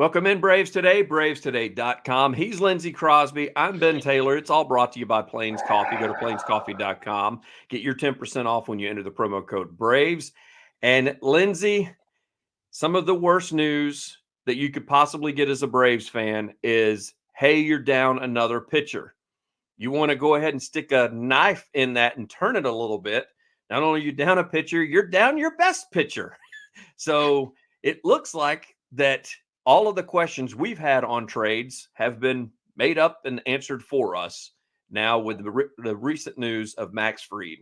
Welcome in, Braves Today, bravestoday.com. He's Lindsay Crosby. I'm Ben Taylor. It's all brought to you by Plains Coffee. Go to plainscoffee.com. Get your 10% off when you enter the promo code BRAVES. And Lindsay, some of the worst news that you could possibly get as a Braves fan is, hey, you're down another pitcher. You want to go ahead and stick a knife in that and turn it a little bit. Not only are you down a pitcher, you're down your best pitcher. So it looks like that all of the questions we've had on trades have been made up and answered for us now with the recent news of Max Fried.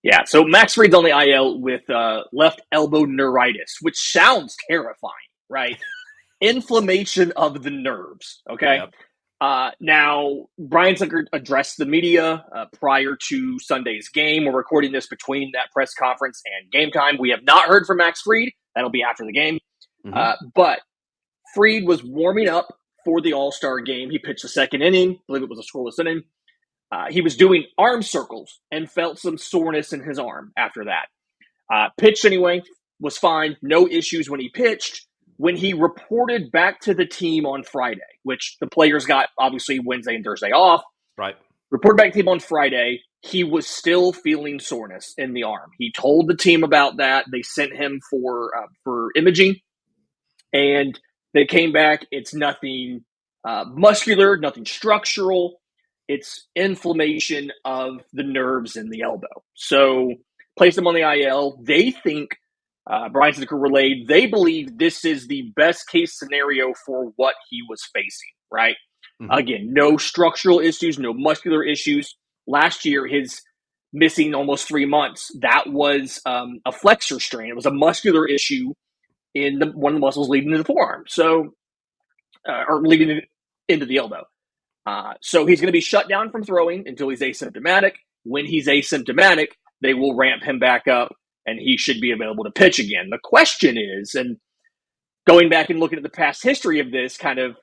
Yeah, so Max Fried's on the IL with left elbow neuritis, which sounds terrifying, right? Inflammation of the nerves, okay? Yep. Now, Brian Zucker addressed the media prior to Sunday's game. We're recording this between that press conference and game time. We have not heard from Max Fried. That'll be after the game. But Fried was warming up for the All-Star game. He pitched the second inning. I believe it was a scoreless inning. He was doing arm circles and felt some soreness in his arm after that. Pitched anyway, was fine. No issues when he pitched. When he reported back to the team on Friday, which the players got obviously Wednesday and Thursday off. Right. Reported back to the team on Friday. He was still feeling soreness in the arm. He told the team about that. They sent him for imaging, and they came back. It's nothing muscular, nothing structural. It's inflammation of the nerves in the elbow. So placed him on the IL. They think, Brian Zucker relayed, they believe this is the best case scenario for what he was facing, right? Again, no structural issues, no muscular issues. Last year, his missing almost 3 months, that was a flexor strain. It was a muscular issue in one of the muscles leading to the forearm, or leading into the elbow. So he's going to be shut down from throwing until he's asymptomatic. When he's asymptomatic, they will ramp him back up, and he should be available to pitch again. The question is, and going back and looking at the past history of this kind of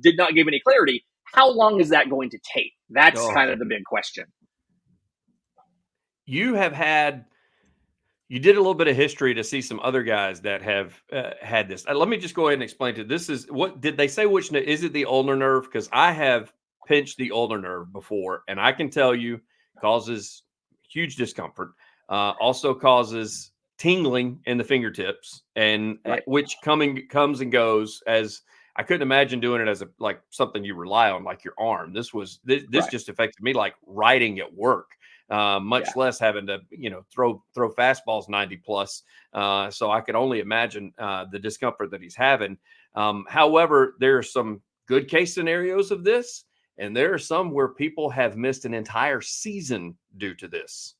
did not give any clarity, how long is that going to take? That's kind of the big question. You did a little bit of history to see some other guys that have had this. Let me just go ahead and explain to you. This is what did they say? Which is it? The ulnar nerve? Because I have pinched the ulnar nerve before, and I can tell you causes huge discomfort. Also causes tingling in the fingertips, and Right. which comes and goes. As I couldn't imagine doing it as like something you rely on, like your arm. This Right. just affected me like writing at work. Much less having to, throw fastballs 90 plus. So I could only imagine the discomfort that he's having. However, there are some good case scenarios of this, and there are some where people have missed an entire season due to this.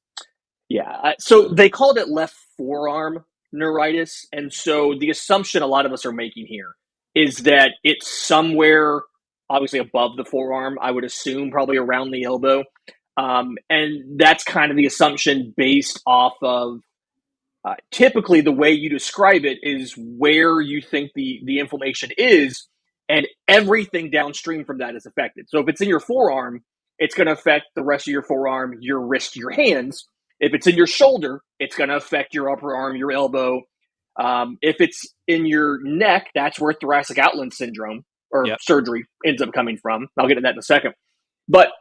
Yeah. So they called it left forearm neuritis. And so the assumption a lot of us are making here is that it's somewhere obviously above the forearm, I would assume probably around the elbow. And that's kind of the assumption based off of typically the way you describe it is where you think the inflammation is, and everything downstream from that is affected. So if it's in your forearm, it's going to affect the rest of your forearm, your wrist, your hands. If it's in your shoulder, it's going to affect your upper arm, your elbow. If it's in your neck, that's where thoracic outlet syndrome or surgery ends up coming from. I'll get to that in a second. But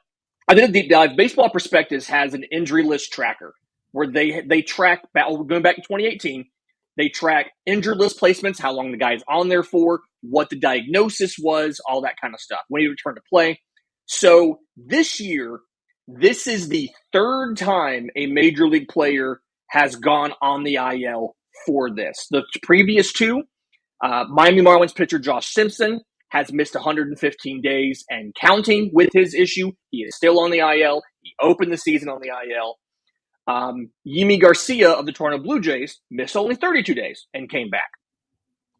I did a deep dive. Baseball Prospectus has an injury list tracker where they track, going back to 2018, they track injured list placements, how long the guy's on there for, what the diagnosis was, all that kind of stuff, when he returned to play. So this year, this is the third time a major league player has gone on the IL for this. The previous two, Miami Marlins pitcher Josh Simpson has missed 115 days and counting with his issue. He is still on the IL. He opened the season on the IL. Yimi Garcia of the Toronto Blue Jays missed only 32 days and came back.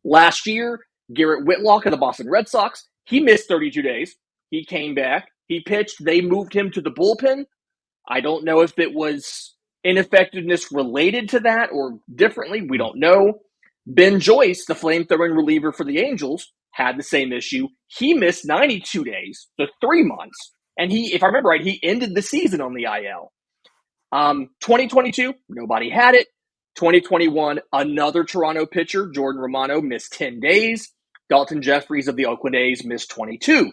Last year, Garrett Whitlock of the Boston Red Sox, he missed 32 days. He came back. He pitched. They moved him to the bullpen. I don't know if it was ineffectiveness related to that or differently. We don't know. Ben Joyce, the flamethrowing reliever for the Angels, had the same issue. He missed 92 days, so 3 months. And he, if I remember right, he ended the season on the IL. 2022, nobody had it. 2021, another Toronto pitcher, Jordan Romano, missed 10 days. Dalton Jeffries of the Oakland A's missed 22.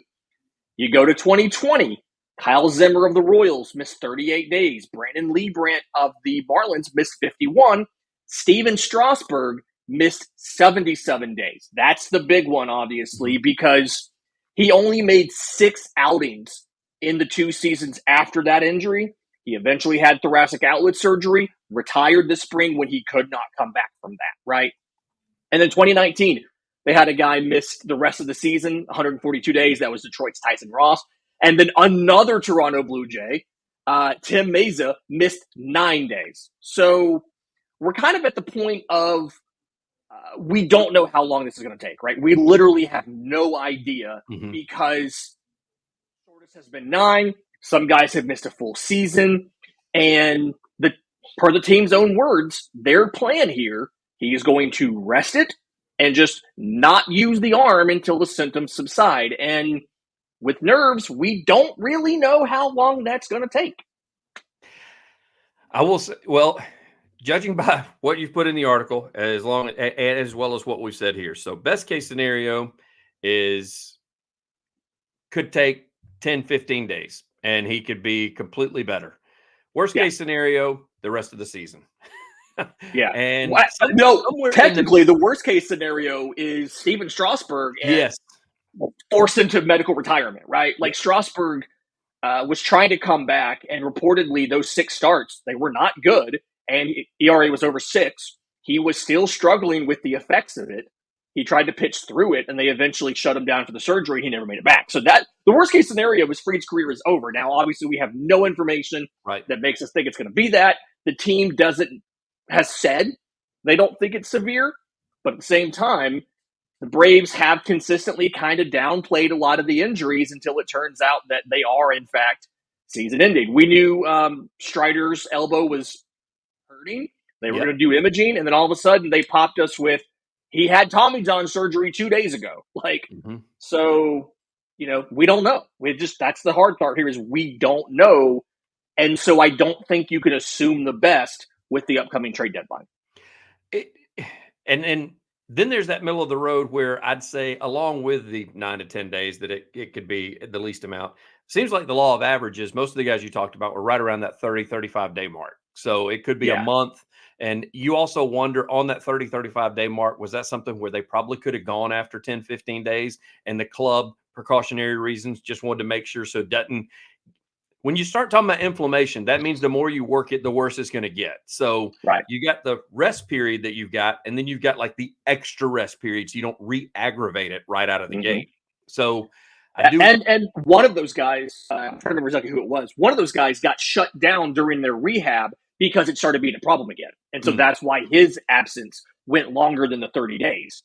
You go to 2020, Kyle Zimmer of the Royals missed 38 days. Brandon Liebrandt of the Marlins missed 51. Steven Strasburg missed 77 days. That's the big one, obviously, because he only made 6 outings in the 2 seasons after that injury. He eventually had thoracic outlet surgery, retired this spring when he could not come back from that, right? And then 2019, they had a guy miss the rest of the season, 142 days. That was Detroit's Tyson Ross. And then another Toronto Blue Jay, Tim Meza, missed 9 days. So we're kind of at the point of we don't know how long this is going to take, right? We literally have no idea because shortest has been 9. Some guys have missed a full season. And per the team's own words, their plan here, he is going to rest it and just not use the arm until the symptoms subside. And with nerves, we don't really know how long that's going to take. I will say, well, judging by what you've put in the article, as well as what we've said here. So best case scenario could take 10, 15 days, and he could be completely better. Worst case scenario, the rest of the season. Yeah. And technically, the worst case scenario is Steven Strasburg forced into medical retirement, right? Like Strasburg was trying to come back, and reportedly those 6 starts, they were not good, and ERA was over 6. He was still struggling with the effects of it. He tried to pitch through it, and they eventually shut him down for the surgery. He never made it back. So the worst case scenario is Fried's career is over. Now, obviously, we have no information that makes us think it's going to be that. The team has said they don't think it's severe, but at the same time, the Braves have consistently kind of downplayed a lot of the injuries until it turns out that they are, in fact, season-ending. We knew Strider's elbow was hurting. They were going to do imaging, and then all of a sudden they popped us with, he had Tommy John surgery 2 days ago. So, we don't know. That's the hard part here is we don't know. And so I don't think you can assume the best with the upcoming trade deadline. And then there's that middle of the road where I'd say, along with the 9 to 10 days, that it could be the least amount. Seems like the law of averages, most of the guys you talked about were right around that 30, 35-day mark. So it could be a month. And you also wonder on that 30, 35-day mark, was that something where they probably could have gone after 10, 15 days and the club, precautionary reasons, just wanted to make sure so it doesn't. When you start talking about inflammation, that means the more you work it, the worse it's going to get. So you got the rest period that you've got, and then you've got like the extra rest period, so you don't re-aggravate it right out of the gate. So and one of those guys, I'm trying to remember exactly who it was. One of those guys got shut down during their rehab because it started being a problem again. And so that's why his absence went longer than the 30 days.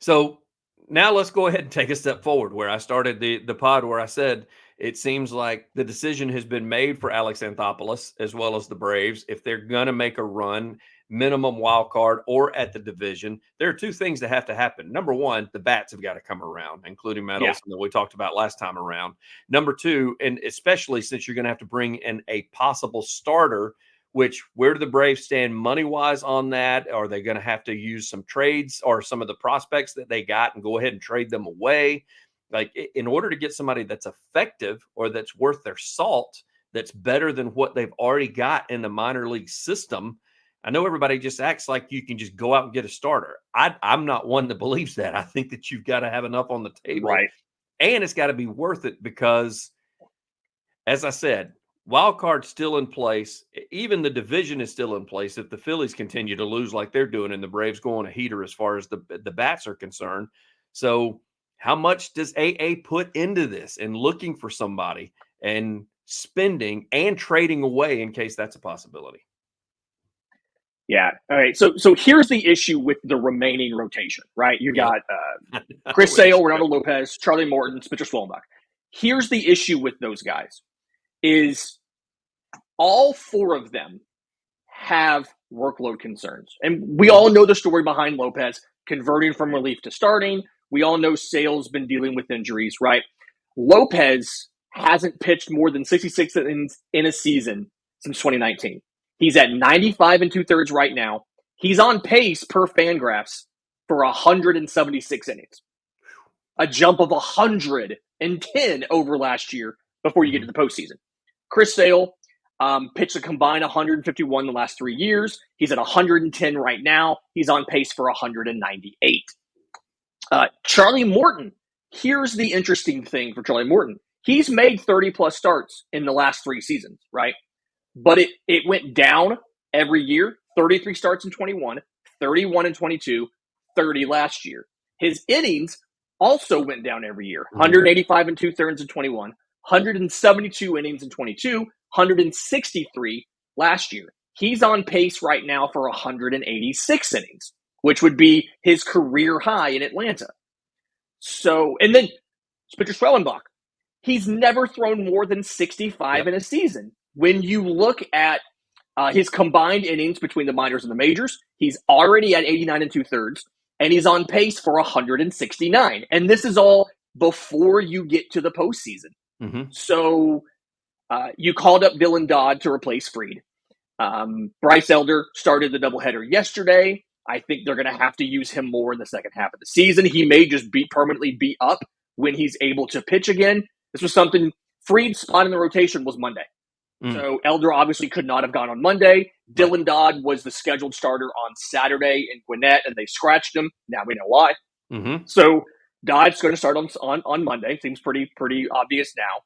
So now let's go ahead and take a step forward where I started the pod, where I said it seems like the decision has been made for Alex Anthopoulos as well as the Braves. If they're going to make a run, minimum wild card or at the division, there are 2 things that have to happen. Number 1, the bats have got to come around, including Matt Olson that we talked about last time around. Number 2, and especially since you're going to have to bring in a possible starter, which where do the Braves stand money-wise on that? Are they going to have to use some trades or some of the prospects that they got and go ahead and trade them away? Like, in order to get somebody that's effective or that's worth their salt, that's better than what they've already got in the minor league system, I know everybody just acts like you can just go out and get a starter. I'm not one that believes that. I think that you've got to have enough on the table. And it's got to be worth it because, as I said, wild card's still in place. Even the division is still in place if the Phillies continue to lose like they're doing and the Braves go on a heater as far as the bats are concerned. So how much does AA put into this and looking for somebody and spending and trading away in case that's a possibility? Yeah. All right. So here's the issue with the remaining rotation, right? You got Chris Sale, Ronaldo Lopez, Charlie Morton, Spencer Swellenbach. Here's the issue with those guys is all 4 of them have workload concerns. And we all know the story behind Lopez converting from relief to starting. We all know Sale's been dealing with injuries, right? Lopez hasn't pitched more than 66 innings in a season since 2019. He's at 95 2/3 right now. He's on pace per Fangraphs for 176 innings. A jump of 110 over last year before you get to the postseason. Chris Sale pitched a combined 151 the last 3 years. He's at 110 right now. He's on pace for 198. Charlie Morton. Here's the interesting thing for Charlie Morton. He's made 30-plus starts in the last 3 seasons, right? But it went down every year. 33 starts in 21, 31 in 22, 30 last year. His innings also went down every year. 185 and 2/3 in 21, 172 innings in 22, 163 last year. He's on pace right now for 186 innings, which would be his career high in Atlanta. So, and then Spencer Schwellenbach, he's never thrown more than 65 in a season. When you look at his combined innings between the minors and the majors, he's already at 89 and 2/3, and he's on pace for 169. And this is all before you get to the postseason. So you called up Dylan Dodd to replace Fried. Bryce Elder started the doubleheader yesterday. I think they're going to have to use him more in the second half of the season. He may just be permanently beat up when he's able to pitch again. This was something, Fried's spot in the rotation was Monday. So Elder obviously could not have gone on Monday. Dylan Dodd was the scheduled starter on Saturday in Gwinnett, and they scratched him. Now we know why. So Dodd's going to start on Monday. Seems pretty obvious now.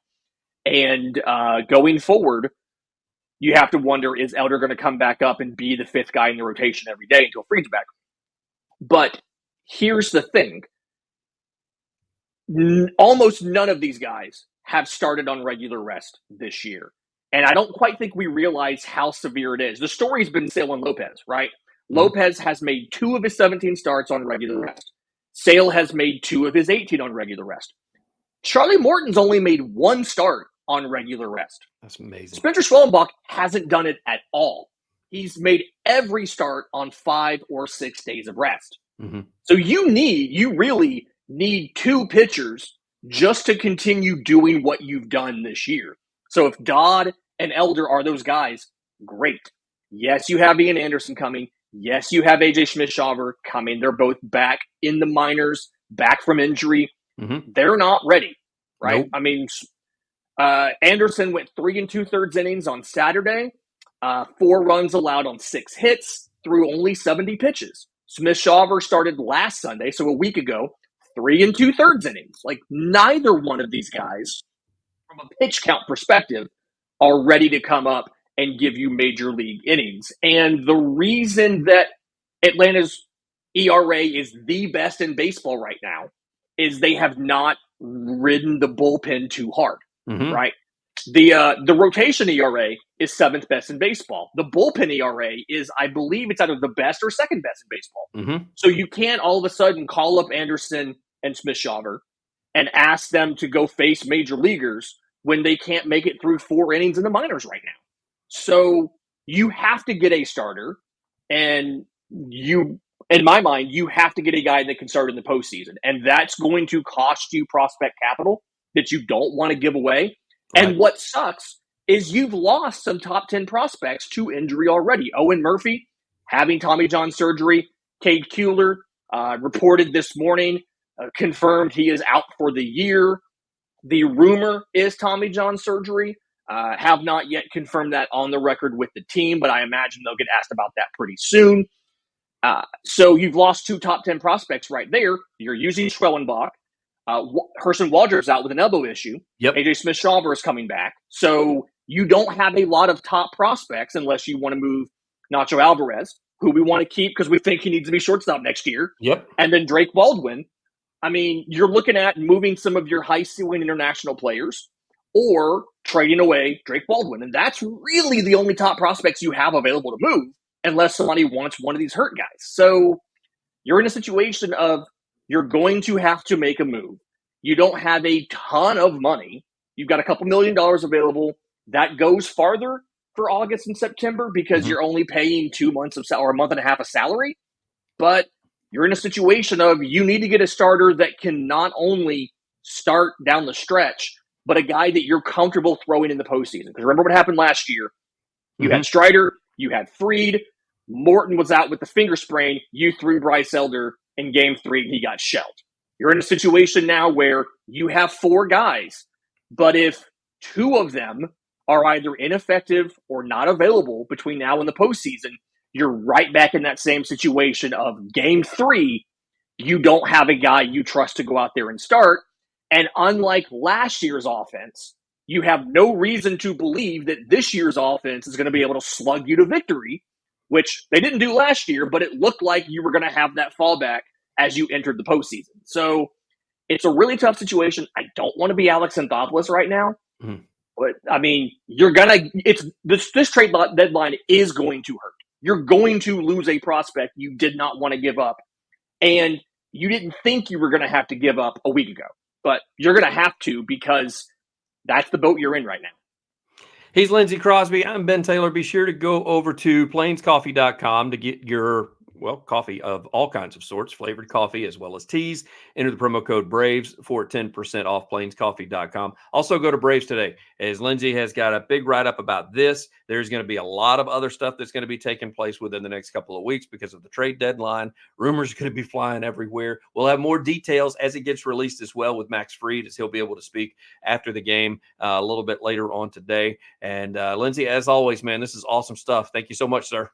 And going forward, you have to wonder, is Elder going to come back up and be the 5th guy in the rotation every day until Fried's back? But here's the thing. Almost none of these guys have started on regular rest this year. And I don't quite think we realize how severe it is. The story's been Sale and Lopez, right? Lopez has made 2 of his 17 starts on regular rest. Sale has made 2 of his 18 on regular rest. Charlie Morton's only made 1 start on regular rest. That's amazing. Spencer Schwellenbach hasn't done it at all. He's made every start on 5 or 6 days of rest. So you really need 2 pitchers just to continue doing what you've done this year. So if Dodd and Elder are those guys, great. Yes, you have Ian Anderson coming. Yes, you have AJ Smith-Shawver coming. They're both back in the minors, back from injury. They're not ready, right? Nope. I mean, Anderson went 3 2/3 innings on Saturday, 4 runs allowed on 6 hits, threw only 70 pitches. Smith-Shawver started last Sunday, so a week ago, 3 2/3 innings. Like, neither one of these guys, from a pitch count perspective, are ready to come up and give you major league innings. And the reason that Atlanta's ERA is the best in baseball right now is they have not ridden the bullpen too hard, right? The rotation ERA is 7th best in baseball. The bullpen ERA is, I believe, it's either the best or 2nd best in baseball. So you can't all of a sudden call up Anderson and Smith-Shawver and ask them to go face major leaguers when they can't make it through 4 innings in the minors right now. So you have to get a starter, and you, in my mind, you have to get a guy that can start in the postseason. And that's going to cost you prospect capital that you don't want to give away. Right. And what sucks is you've lost some top 10 prospects to injury already. Owen Murphy having Tommy John surgery. Cade Kuehler reported this morning, confirmed he is out for the year. The rumor is Tommy John surgery. Have not yet confirmed that on the record with the team, but I imagine they'll get asked about that pretty soon. So you've lost 2 top 10 prospects right there. You're using Schwellenbach. Herson Waldrop's out with an elbow issue. AJ Smith-Shawver is coming back. So you don't have a lot of top prospects unless you want to move Nacho Alvarez, who we want to keep because we think he needs to be shortstop next year. And then Drake Baldwin. I mean, you're looking at moving some of your high-ceiling international players or trading away Drake Baldwin. And that's really the only top prospects you have available to move unless somebody wants one of these hurt guys. So you're in a situation of you're going to have to make a move. You don't have a ton of money. You've got a couple $1 million available. That goes farther for August and September because you're only paying 2 months of or a month and a half of salary. But you're in a situation of you need to get a starter that can not only start down the stretch, but a guy that you're comfortable throwing in the postseason. Because remember what happened last year. You had Strider, you had Fried, Morton was out with the finger sprain. You threw Bryce Elder in game 3, he got shelled. You're in a situation now where you have 4 guys, but if 2 of them are either ineffective or not available between now and the postseason, you're right back in that same situation of game 3. You don't have a guy you trust to go out there and start. And unlike last year's offense, you have no reason to believe that this year's offense is going to be able to slug you to victory, which they didn't do last year, but it looked like you were going to have that fallback as you entered the postseason. So it's a really tough situation. I don't want to be Alex Anthopoulos right now, but I mean, this trade deadline is going to hurt. You're going to lose a prospect you did not want to give up, and you didn't think you were going to have to give up a week ago, but you're going to have to because that's the boat you're in right now. He's Lindsay Crosby. I'm Ben Taylor. Be sure to go over to plainscoffee.com to get your coffee of all kinds of sorts, flavored coffee as well as teas. Enter the promo code BRAVES for 10% off plainscoffee.com. Also go to Braves Today, as Lindsay has got a big write-up about this. There's going to be a lot of other stuff that's going to be taking place within the next couple of weeks because of the trade deadline. Rumors are going to be flying everywhere. We'll have more details as it gets released as well with Max Fried, as he'll be able to speak after the game a little bit later on today. And Lindsay, as always, man, this is awesome stuff. Thank you so much, sir.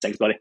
Thanks, buddy.